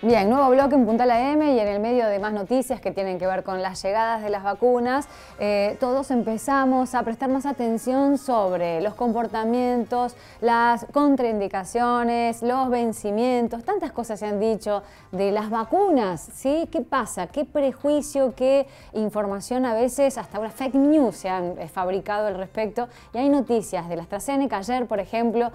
Bien, nuevo bloque en Puntal AM y en el medio de más noticias que tienen que ver con las llegadas de las vacunas, todos empezamos a prestar más atención sobre los comportamientos, las contraindicaciones, los vencimientos, tantas cosas se han dicho de las vacunas, ¿sí? ¿Qué pasa? ¿Qué prejuicio, qué información a veces, hasta ahora fake news se han fabricado al respecto? Y hay noticias de la AstraZeneca. Ayer, por ejemplo,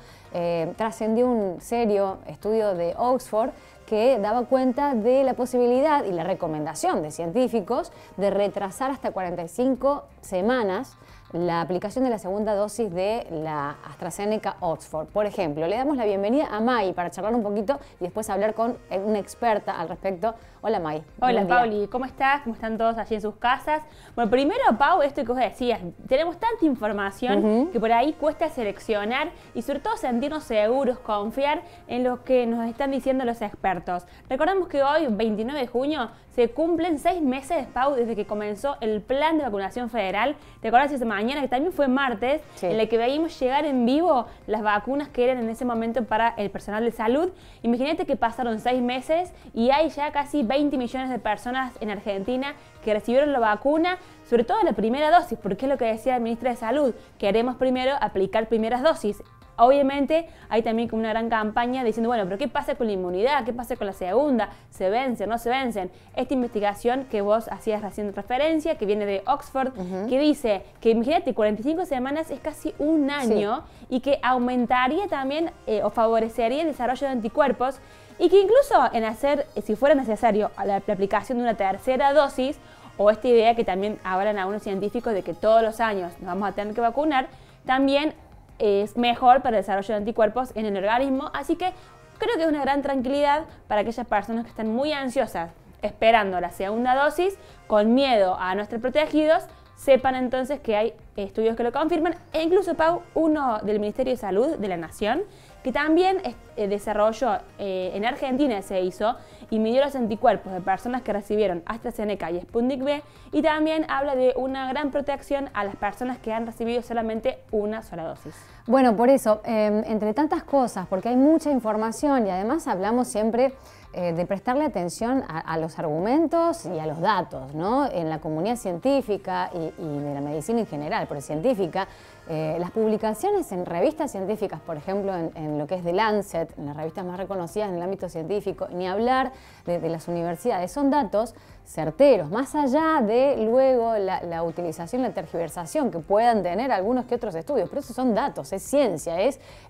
trascendió un serio estudio de Oxford que daba cuenta de la posibilidad y la recomendación de científicos de retrasar hasta 45 semanas la aplicación de la segunda dosis de la AstraZeneca Oxford. Por ejemplo, le damos la bienvenida a May para charlar un poquito y después hablar con una experta al respecto. Hola, May. Hola, Pauli. ¿Cómo estás? ¿Cómo están todos allí en sus casas? Bueno, primero, Pau, esto que vos decías, tenemos tanta información que por ahí cuesta seleccionar y sobre todo sentirnos seguros, confiar en lo que nos están diciendo los expertos. Recordamos que hoy, 29 de junio, se cumplen 6 meses, Pau, desde que comenzó el plan de vacunación federal. ¿Te acordás esa mañana, que también fue martes, en la que veíamos llegar en vivo las vacunas que eran en ese momento para el personal de salud? Imagínate que pasaron 6 meses y hay ya casi 20 millones de personas en Argentina que recibieron la vacuna, sobre todo la primera dosis, porque es lo que decía la ministra de Salud, queremos primero aplicar primeras dosis. Obviamente hay también como una gran campaña diciendo, bueno, pero ¿qué pasa con la inmunidad? ¿Qué pasa con la segunda? ¿Se vencen? ¿No se vencen? Esta investigación que vos hacías recién referencia, que viene de Oxford, que dice que, imagínate, 45 semanas es casi un año y que aumentaría también o favorecería el desarrollo de anticuerpos y que incluso en hacer, si fuera necesario, la aplicación de una tercera dosis o esta idea que también hablan algunos científicos de que todos los años nos vamos a tener que vacunar, también es mejor para el desarrollo de anticuerpos en el organismo, así que creo que es una gran tranquilidad para aquellas personas que están muy ansiosas esperando la segunda dosis, con miedo a no estar protegidos, sepan entonces que hay estudios que lo confirman, e incluso, Pau, uno del Ministerio de Salud de la Nación, que también desarrolló, en Argentina se hizo, y midió los anticuerpos de personas que recibieron AstraZeneca y Sputnik V, y también habla de una gran protección a las personas que han recibido solamente una sola dosis. Bueno, por eso, entre tantas cosas, porque hay mucha información y además hablamos siempre de prestarle atención a los argumentos y a los datos, ¿no? En la comunidad científica y de la medicina en general, pero científica, las publicaciones en revistas científicas, por ejemplo, en lo que es The Lancet, en las revistas más reconocidas en el ámbito científico, ni hablar de las universidades, son datos certeros, más allá de luego la utilización, la tergiversación que puedan tener algunos que otros estudios, pero esos son datos, es ciencia,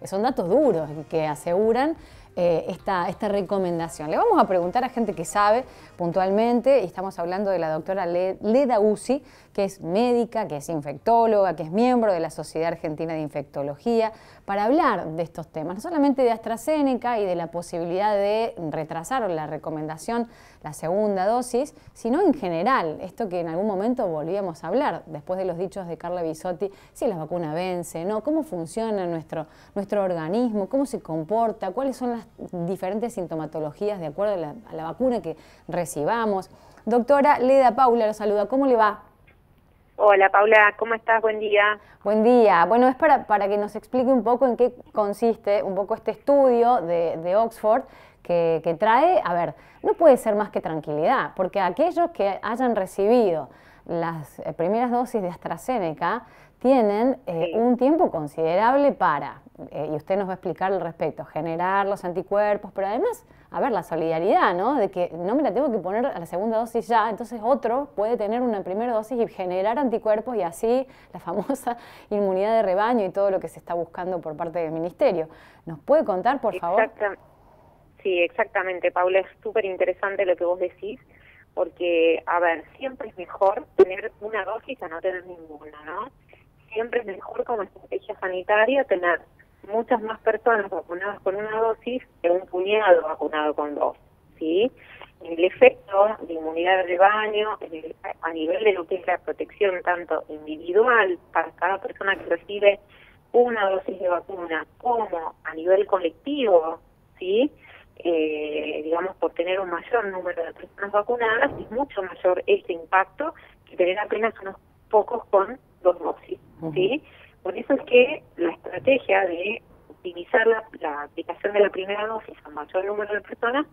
son datos duros que aseguran esta recomendación. Le vamos a preguntar a gente que sabe puntualmente, y estamos hablando de la doctora Leda Uzi, que es médica, que es infectóloga, que es miembro de la Sociedad Argentina de Infectología, para hablar de estos temas, no solamente de AstraZeneca y de la posibilidad de retrasar la recomendación, la segunda dosis, sino en general, esto que en algún momento volvíamos a hablar, después de los dichos de Carla Bisotti, si la vacuna vence, ¿no? ¿Cómo funciona nuestro organismo? ¿Cómo se comporta? ¿Cuáles son las diferentes sintomatologías de acuerdo a la vacuna que recibamos? Doctora Leda, Paula lo saluda, ¿cómo le va? Hola Paula, ¿cómo estás? Buen día. Buen día. Bueno, es para que nos explique un poco en qué consiste un poco este estudio de Oxford que trae, a ver, no puede ser más que tranquilidad, porque aquellos que hayan recibido las primeras dosis de AstraZeneca tienen un tiempo considerable para, y usted nos va a explicar al respecto, generar los anticuerpos, pero además, a ver, la solidaridad, ¿no? De que no me la tengo que poner a la segunda dosis ya, entonces otro puede tener una primera dosis y generar anticuerpos y así la famosa inmunidad de rebaño y todo lo que se está buscando por parte del Ministerio. ¿Nos puede contar, por favor? Sí, exactamente, Paula, es súper interesante lo que vos decís, porque, a ver, siempre es mejor tener una dosis a no tener ninguna, ¿no? Siempre es mejor como estrategia sanitaria tener muchas más personas vacunadas con una dosis que un puñado vacunado con dos, ¿sí? El efecto de inmunidad de rebaño a nivel de lo que es la protección tanto individual para cada persona que recibe una dosis de vacuna como a nivel colectivo, ¿sí? Digamos, por tener un mayor número de personas vacunadas, es mucho mayor este impacto que tener apenas unos pocos con dos dosis, ¿sí? Por eso es que la estrategia de optimizar la aplicación de la primera dosis a mayor número de personas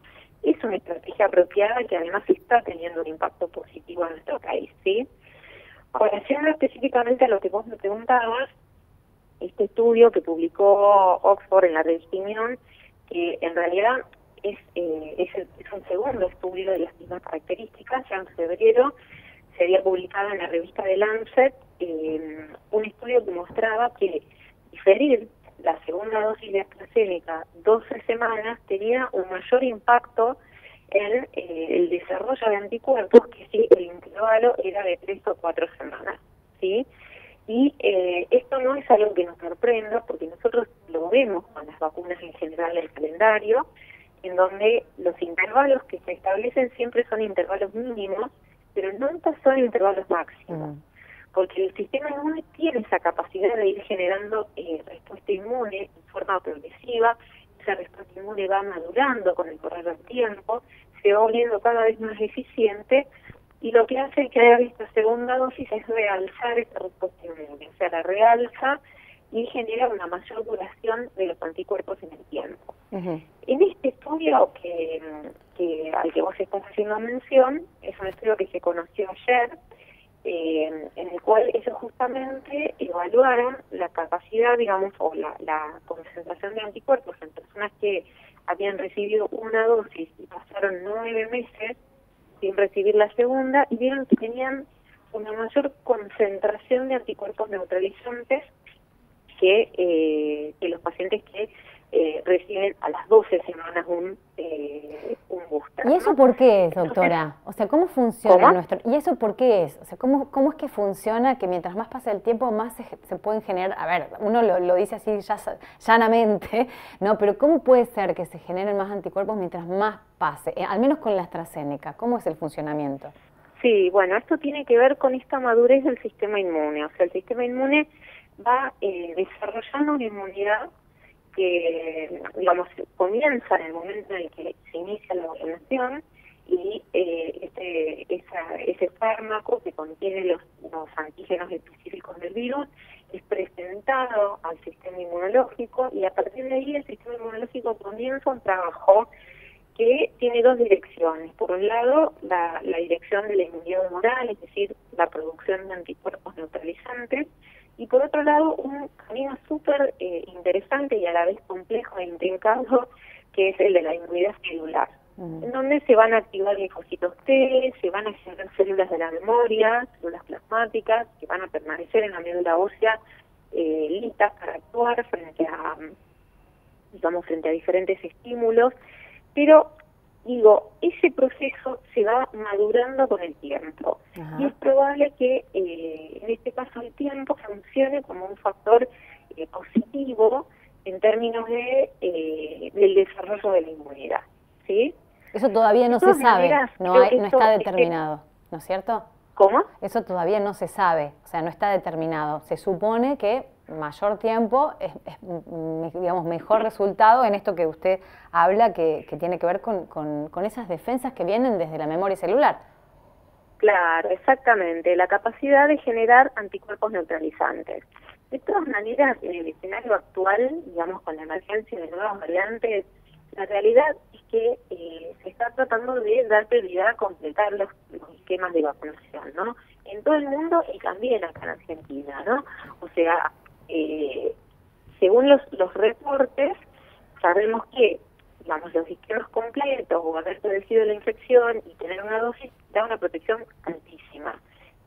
es una estrategia apropiada que además está teniendo un impacto positivo en nuestro país, ¿sí? Ahora, yendo específicamente a lo que vos me preguntabas, este estudio que publicó Oxford en la revista Immune, que en realidad es un segundo estudio de las mismas características, ya en febrero se había publicado en la revista The Lancet un estudio que mostraba que diferir la segunda dosis de AstraZeneca 12 semanas tenía un mayor impacto en el desarrollo de anticuerpos que si el intervalo era de 3 o 4 semanas, ¿sí? Y esto no es algo que nos sorprenda, porque nosotros lo vemos con las vacunas en general en el calendario, en donde los intervalos que se establecen siempre son intervalos mínimos, pero nunca son intervalos máximos, porque el sistema inmune tiene esa capacidad de ir generando respuesta inmune en forma progresiva. Esa respuesta inmune va madurando con el correr del tiempo, se va volviendo cada vez más eficiente, y lo que hace que haga esta segunda dosis es realzar esta respuesta inmune, o sea, la realza y genera una mayor duración de los anticuerpos en el tiempo. En este estudio al que vos estás haciendo mención, es un estudio que se conoció ayer, en el cual ellos justamente evaluaron la capacidad, digamos, o la concentración de anticuerpos en personas que habían recibido una dosis y pasaron 9 meses sin recibir la segunda, y vieron que tenían una mayor concentración de anticuerpos neutralizantes que los pacientes que reciben a las 12 semanas un booster. ¿Y eso por qué es, doctora? O sea, ¿cómo funciona nuestro...? ¿Y eso por qué es? O sea, ¿cómo es que funciona que mientras más pasa el tiempo, más se pueden generar...? A ver, uno lo dice así llanamente, ¿no? Pero ¿cómo puede ser que se generen más anticuerpos mientras más pase? Al menos con la AstraZeneca, ¿cómo es el funcionamiento? Sí, bueno, esto tiene que ver con esta madurez del sistema inmune. O sea, el sistema inmune va desarrollando una inmunidad que, digamos, comienza en el momento en el que se inicia la vacunación, y ese fármaco que contiene los antígenos específicos del virus es presentado al sistema inmunológico, y a partir de ahí el sistema inmunológico comienza un trabajo que tiene dos direcciones. Por un lado, la dirección de la inmunidad humoral, es decir, la producción de anticuerpos neutralizantes, y por otro lado, un camino súper interesante y a la vez complejo e intrincado, que es el de la inmunidad celular, en donde se van a activar linfocitos T, se van a generar células de la memoria, células plasmáticas, que van a permanecer en la médula ósea listas para actuar frente a diferentes estímulos, pero ese proceso se va madurando con el tiempo. Y es probable que en este paso del tiempo funcione como un factor positivo en términos del desarrollo de la inmunidad, ¿sí? Eso todavía no se sabe, no está determinado, ¿no es cierto? ¿Cómo? Eso todavía no se sabe, o sea, no está determinado. Se supone que mayor tiempo es digamos, mejor resultado en esto que usted habla, que tiene que ver con esas defensas que vienen desde la memoria celular. Claro, exactamente, la capacidad de generar anticuerpos neutralizantes. De todas maneras, en el escenario actual, digamos, con la emergencia de nuevas variantes, la realidad es que se está tratando de dar prioridad a completar los esquemas de vacunación, ¿no? En todo el mundo y también acá en Argentina, ¿no? O sea, según los reportes, sabemos que, digamos, los esquemas completos o haber padecido la infección y tener una dosis da una protección altísima.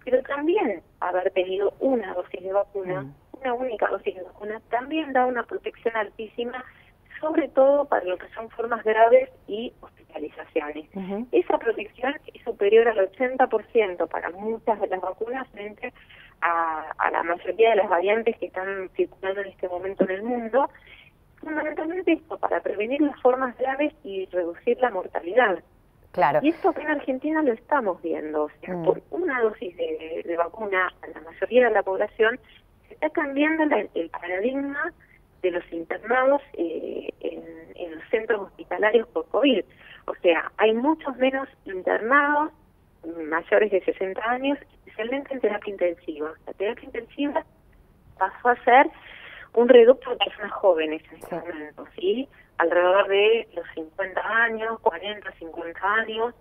Pero también haber tenido una dosis de vacuna, una única dosis de vacuna, también da una protección altísima, sobre todo para lo que son formas graves y hospitalizaciones. Esa protección es superior al 80% para muchas de las vacunas frente a la mayoría de las variantes que están circulando en este momento en el mundo. Fundamentalmente esto, para prevenir las formas graves y reducir la mortalidad. Claro. Y esto acá en Argentina lo estamos viendo. O sea, por una dosis de vacuna a la mayoría de la población se está cambiando el paradigma de los internados en los centros hospitalarios por COVID. O sea, hay muchos menos internados mayores de 60 años, especialmente en terapia intensiva. La terapia intensiva pasó a ser un reducto de personas jóvenes en este momento, ¿sí? Alrededor de los 50 años, 40, 50 años,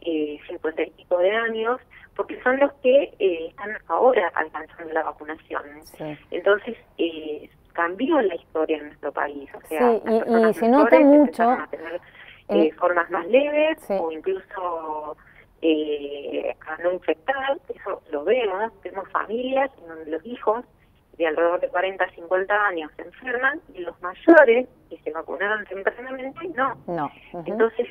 50 y pico de años, porque son los que están ahora alcanzando la vacunación. Sí. Entonces, cambió la historia en nuestro país. O sea, sí, y se nota mucho a tener formas más leves, sí, o incluso a no infectar. Eso lo vemos familias en donde los hijos de alrededor de 40 50 años se enferman y los mayores que se vacunaron tempranamente no. Entonces,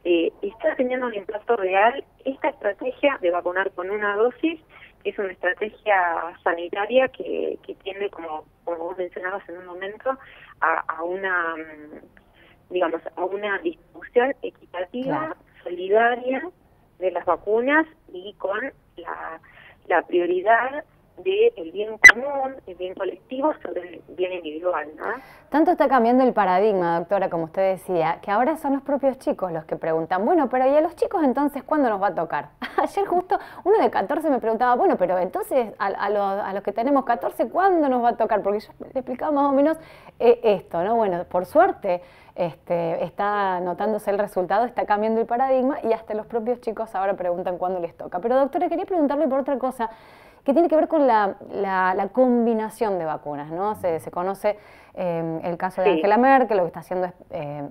está teniendo un impacto real esta estrategia de vacunar con una dosis. Es una estrategia sanitaria que tiende, como vos mencionabas en un momento, a una, digamos, a una distribución equitativa, solidaria de las vacunas y con la prioridad del bien común, el bien colectivo sobre el bien individual, ¿no? Tanto está cambiando el paradigma, doctora, como usted decía, que ahora son los propios chicos los que preguntan, bueno, pero ¿y a los chicos entonces cuándo nos va a tocar? Ayer justo uno de 14 me preguntaba, bueno, pero entonces a los que tenemos 14, ¿cuándo nos va a tocar? Porque yo le explicaba más o menos esto, ¿no? Bueno, por suerte está notándose el resultado, está cambiando el paradigma y hasta los propios chicos ahora preguntan cuándo les toca. Pero doctora, quería preguntarle por otra cosa, que tiene que ver con la combinación de vacunas, ¿no? Se conoce el caso de Angela Merkel, lo que está haciendo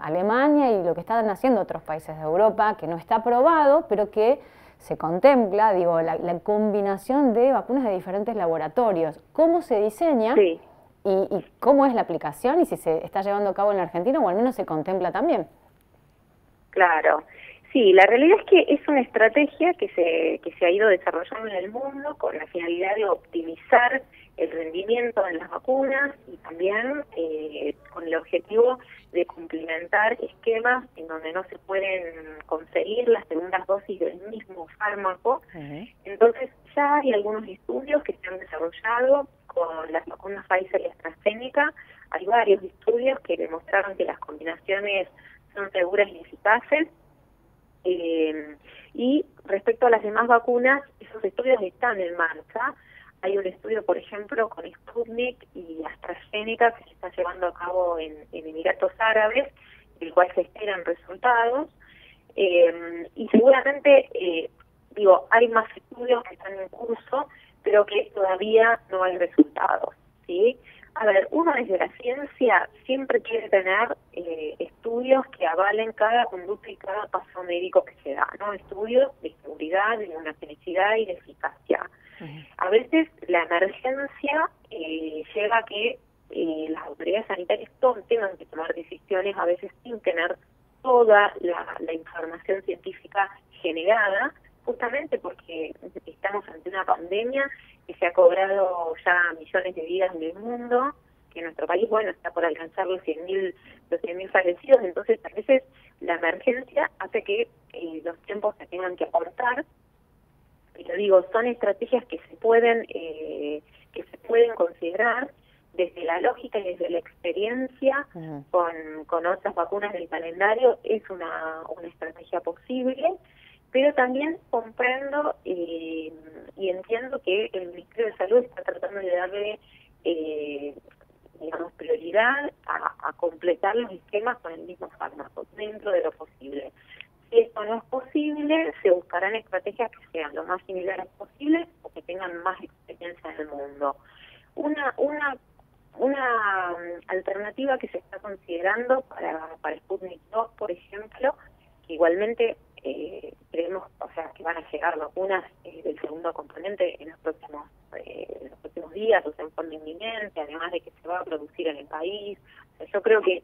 Alemania y lo que están haciendo otros países de Europa, que no está aprobado, pero que se contempla, digo, la combinación de vacunas de diferentes laboratorios. ¿Cómo se diseña y cómo es la aplicación y si se está llevando a cabo en la Argentina o al menos se contempla también? Claro. Sí, la realidad es que es una estrategia que se ha ido desarrollando en el mundo con la finalidad de optimizar el rendimiento de las vacunas y también con el objetivo de complementar esquemas en donde no se pueden conseguir las segundas dosis del mismo fármaco. Entonces ya hay algunos estudios que se han desarrollado con las vacunas Pfizer y AstraZeneca. Hay varios estudios que demostraron que las combinaciones son seguras y eficaces. Y respecto a las demás vacunas, esos estudios están en marcha. Hay un estudio, por ejemplo, con Sputnik y AstraZeneca que se está llevando a cabo en Emiratos Árabes, del cual se esperan resultados. Y seguramente, hay más estudios que están en curso, pero que todavía no hay resultados, ¿sí? A ver, uno desde la ciencia siempre quiere tener estudios que avalen cada conducta y cada paso médico que se da, ¿no? Estudios de seguridad, de inmunogenicidad y de eficacia. A veces la emergencia lleva a que las autoridades sanitarias tengan que tomar decisiones, a veces sin tener toda la información científica generada, justamente porque estamos ante una pandemia que se ha cobrado ya millones de vidas en el mundo, que nuestro país, está por alcanzar los 100.000 fallecidos. Entonces a veces la emergencia hace que los tiempos se tengan que acortar. Pero digo, son estrategias que se pueden considerar desde la lógica y desde la experiencia con otras vacunas del calendario. Es una estrategia posible, pero también comprendo y entiendo que el Ministerio de Salud está tratando de darle prioridad a completar los esquemas con el mismo fármaco dentro de lo posible. Si esto no es posible, se buscarán estrategias que sean lo más similares posibles o que tengan más experiencia en el mundo. Una alternativa que se está considerando para Sputnik 2, por ejemplo, que igualmente creemos, que van a llegar vacunas del segundo componente en los próximos días, en forma inminente, además de que se va a producir en el país. Yo creo que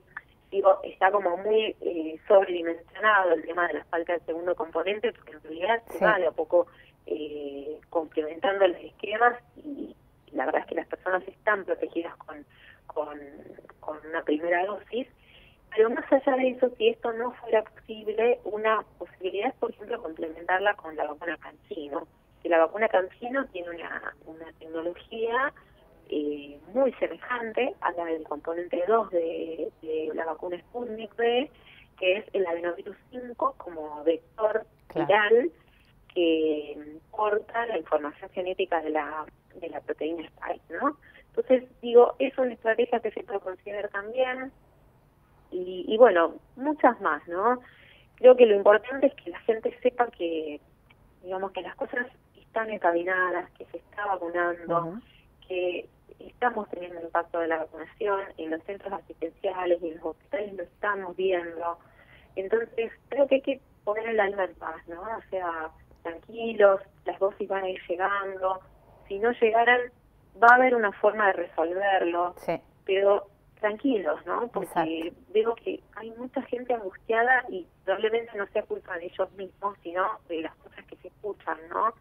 está como muy sobredimensionado el tema de la falta del segundo componente, porque en realidad se va de a poco complementando los esquemas y la verdad es que las personas están protegidas con una primera dosis. Pero más allá de eso, si esto no fuera posible, una posibilidad es, por ejemplo, complementarla con la vacuna CanSino. Que la vacuna CanSino tiene una tecnología muy semejante a la del componente 2 de la vacuna Sputnik V, que es el adenovirus 5 como vector viral que corta la información genética de la proteína Spike, ¿no? Entonces, digo, es una estrategia que se puede considerar también. Y bueno, muchas más, ¿no? Creo que lo importante es que la gente sepa que, digamos, que las cosas están encaminadas, que se está vacunando, que estamos teniendo impacto de la vacunación en los centros asistenciales y en los hospitales, lo estamos viendo. Entonces, creo que hay que poner el alma en paz, ¿no? O sea, tranquilos, las dosis van a ir llegando. Si no llegaran, va a haber una forma de resolverlo, pero tranquilos, ¿no? Porque veo que hay mucha gente angustiada y probablemente no sea culpa de ellos mismos, sino de las cosas que se escuchan, ¿no?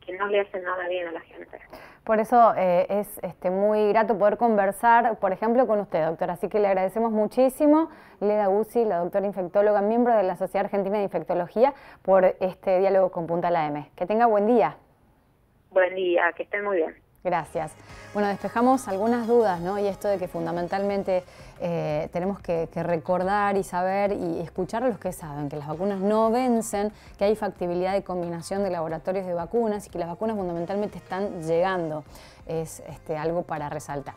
Que no le hacen nada bien a la gente. Por eso es muy grato poder conversar, por ejemplo, con usted, doctora. Así que le agradecemos muchísimo, Leda Guzzi, la doctora infectóloga, miembro de la Sociedad Argentina de Infectología, por este diálogo con Puntal AM. Que tenga buen día. Buen día, que estén muy bien. Gracias. Bueno, despejamos algunas dudas, ¿no? Y esto de que fundamentalmente tenemos que recordar y saber y escuchar a los que saben que las vacunas no vencen, que hay factibilidad de combinación de laboratorios de vacunas y que las vacunas fundamentalmente están llegando. Es algo para resaltar.